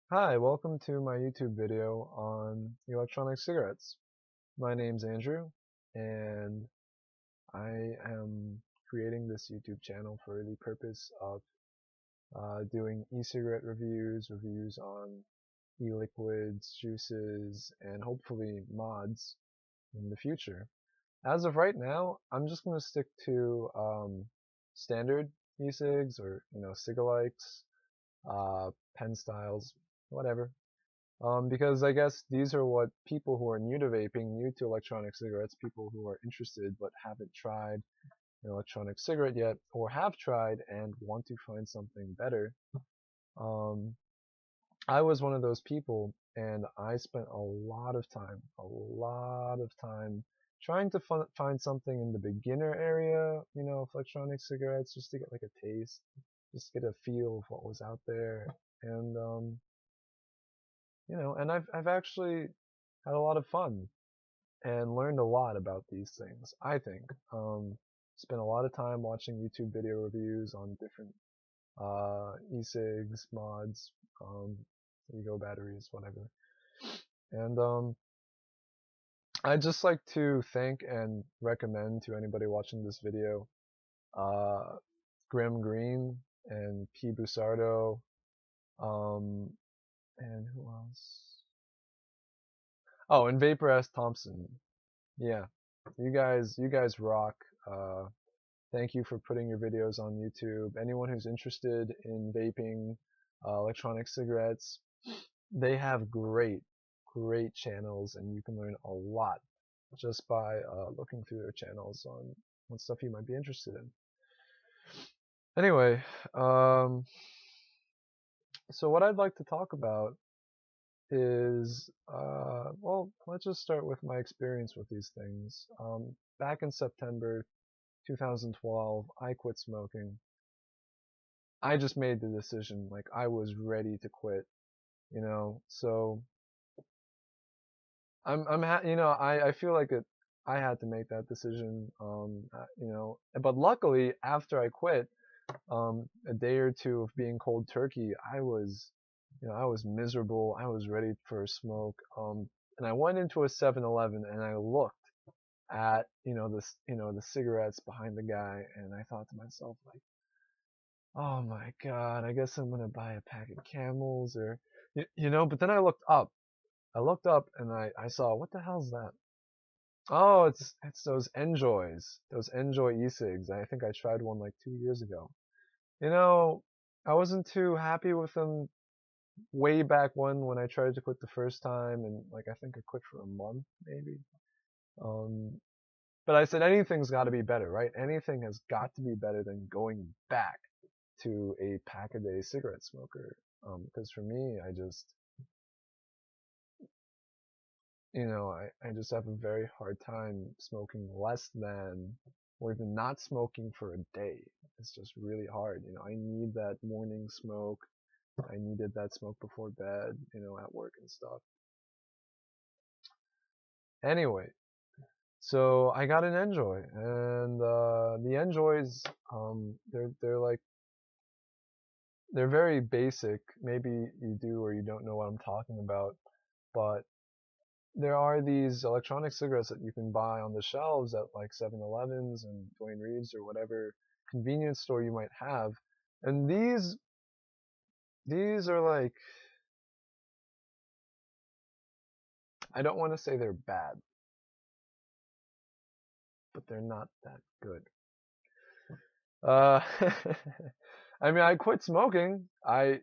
Hi, welcome to my YouTube video on electronic cigarettes. My name's Andrew, and I am creating this YouTube channel for the purpose of doing e-cigarette reviews, reviews on e-liquids, juices, and hopefully mods in the future. As of right now, I'm just going to stick to standard e-cigs or cigalikes, pen styles, whatever. Because I guess these are what people who are new to vaping, new to electronic cigarettes, people who are interested but haven't tried an electronic cigarette yet, or have tried and want to find something better. Um, I was one of those people, and I spent a lot of time trying to find something in the beginner area, of electronic cigarettes, just to get like a taste, just get a feel of what was out there. And and I've actually had a lot of fun and learned a lot about these things, I think. Spent a lot of time watching YouTube video reviews on different e-cigs, mods, ego batteries, whatever. And I'd just like to thank and recommend to anybody watching this video uh, Grim Green and P. Busardo, um, and who else? Oh, and Vapor S. Thompson. Yeah, you guys rock. Uh, Thank you for putting your videos on YouTube. Anyone who's interested in vaping, electronic cigarettes, they have great channels, and you can learn a lot just by looking through their channels on what stuff you might be interested in. Anyway, um, so what I'd like to talk about is, well, let's just start with my experience with these things. Back in September 2012, I quit smoking. I just made the decision, like I was ready to quit. So I feel like I had to make that decision, but luckily after I quit, a day or two of being cold turkey, I was miserable. I was ready for a smoke. And I went into a 7-Eleven and I looked at, the cigarettes behind the guy, and I thought to myself, like, oh my God, I guess I'm gonna buy a pack of Camels but then I looked up. I looked up and I saw, what the hell's that? Oh, it's those Enjoys, those Enjoy e-cigs. I think I tried one like 2 years ago. You know, I wasn't too happy with them way back when I tried to quit the first time, and like I think I quit for a month maybe. Um, but I said anything's got to be better, right? Anything has got to be better than going back to a pack a day cigarette smoker. Because for me, I just have a very hard time smoking less than, or even not smoking for a day. It's just really hard. I need that morning smoke. I needed that smoke before bed, at work and stuff. Anyway, so I got an Enjoy, and the Enjoys, they're very basic. Maybe you do or you don't know what I'm talking about, but there are these electronic cigarettes that you can buy on the shelves at like 7-Elevens and Duane Reade's or whatever convenience store you might have. And these are like, I don't want to say they're bad, but they're not that good. Uh, I mean, I quit smoking. I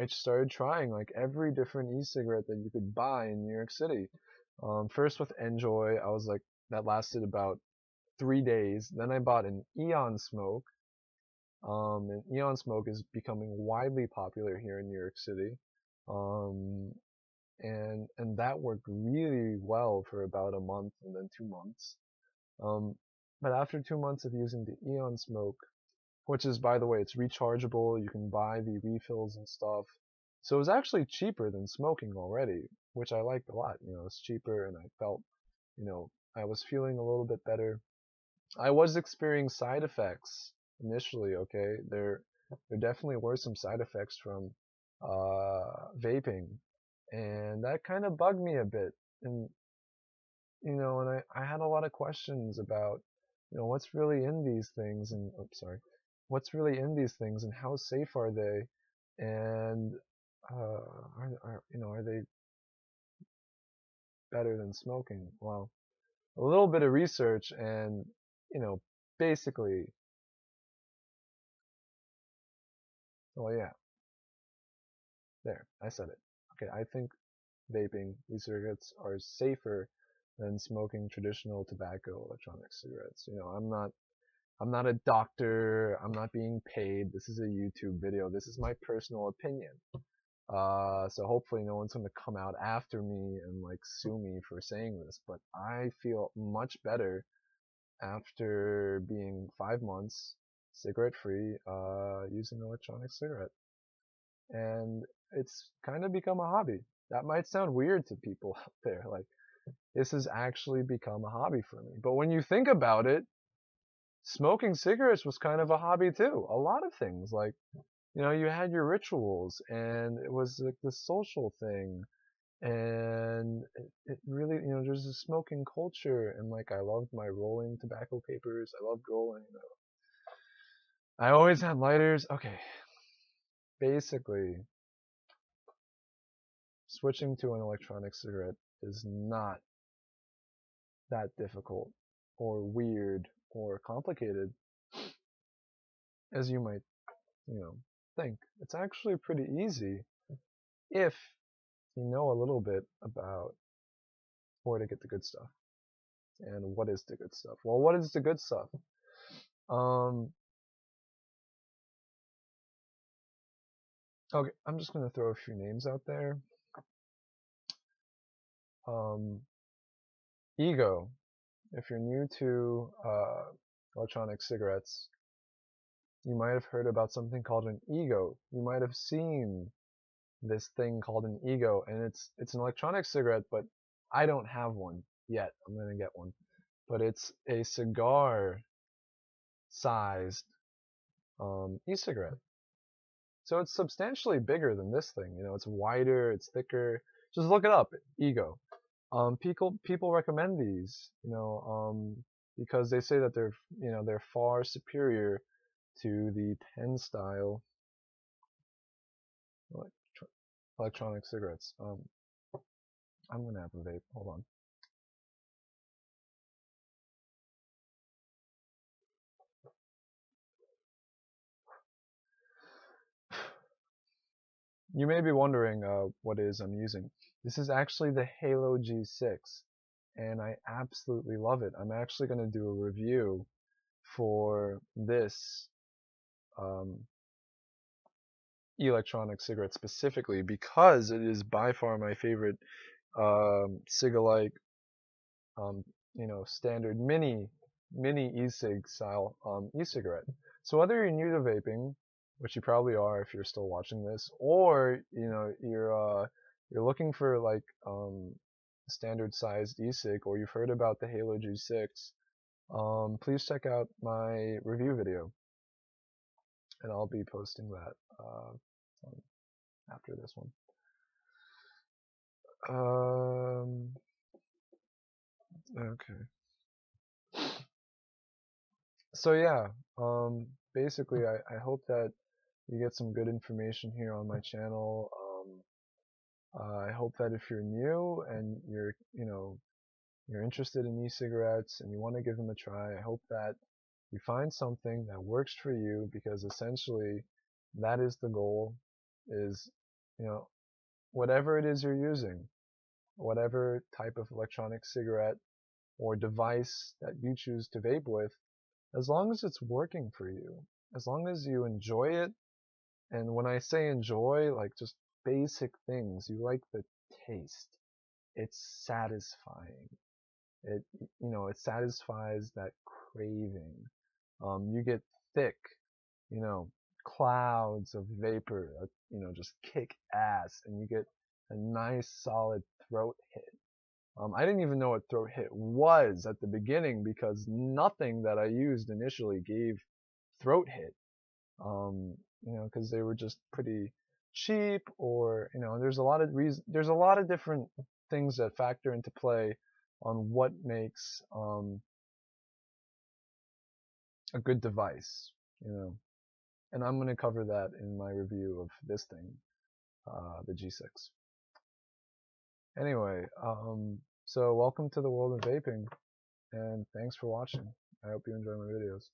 started trying like every different e-cigarette that you could buy in New York City. First with Enjoy, I was like, that lasted about 3 days. Then I bought an Eon Smoke. And Eon Smoke is becoming widely popular here in New York City. Um, and that worked really well for about a month and then 2 months. Um, but after 2 months of using the Eon Smoke, which is, by the way, it's rechargeable, you can buy the refills and stuff. So it was actually cheaper than smoking already, which I liked a lot. It's cheaper, and I felt, I was feeling a little bit better. I was experiencing side effects initially, okay? there definitely were some side effects from vaping, and that kind of bugged me a bit. And and I had a lot of questions about what's really in these things, and what's really in these things, and how safe are they, and are they better than smoking? Well, a little bit of research, and basically, well, yeah, there, I said it. Okay, I think vaping e-cigarettes are safer than smoking traditional tobacco electronic cigarettes. I'm not a doctor. I'm not being paid. This is a YouTube video. This is my personal opinion. So hopefully no one's gonna come out after me and like sue me for saying this. But I feel much better after being 5 months cigarette free, using an electronic cigarette. And it's kind of become a hobby. That might sound weird to people out there. Like, this has actually become a hobby for me. But when you think about it, smoking cigarettes was kind of a hobby too. A lot of things, like, you had your rituals, and it was like the social thing, and it really, there's a smoking culture, and like I loved my rolling tobacco papers. I loved rolling. I always had lighters. Okay, basically, switching to an electronic cigarette is not that difficult or weird or complicated as you might, think. It's actually pretty easy if you know a little bit about where to get the good stuff. And what is the good stuff? Well, what is the good stuff? Okay, I'm just gonna throw a few names out there. Ego. If you're new to electronic cigarettes, you might have heard about something called an ego. You might have seen this thing called an ego, and it's an electronic cigarette, but I don't have one yet. I'm gonna get one, but it's a cigar sized e-cigarette. So it's substantially bigger than this thing. It's wider, it's thicker. Just look it up, ego. People recommend these, because they say that they're far superior to the pen style electronic cigarettes. I'm gonna have a vape. Hold on. You may be wondering what it is I'm using. This is actually the Halo G6, and I absolutely love it. I'm actually going to do a review for this electronic cigarette specifically because it is by far my favorite cig-alike, standard mini e-cig style e-cigarette. So whether you're new to vaping, which you probably are if you're still watching this, or you're looking for like standard sized e-cig, or you've heard about the Halo G6, please check out my review video, and I'll be posting that after this one. Okay. So yeah, basically I hope that you get some good information here on my channel. I hope that if you're new and you're interested in e-cigarettes and you want to give them a try, I hope that you find something that works for you, because essentially that is the goal, is, whatever it is you're using, whatever type of electronic cigarette or device that you choose to vape with, as long as it's working for you, as long as you enjoy it. And when I say enjoy, like just basic things, you like the taste, it's satisfying. It satisfies that craving. You get thick, clouds of vapor that, just kick ass, and you get a nice solid throat hit. I didn't even know what throat hit was at the beginning because nothing that I used initially gave throat hit. because they were just pretty cheap, or there's a lot of there's a lot of different things that factor into play on what makes a good device, and I'm going to cover that in my review of this thing, the G6. Anyway, so welcome to the world of vaping, and thanks for watching. I hope you enjoy my videos.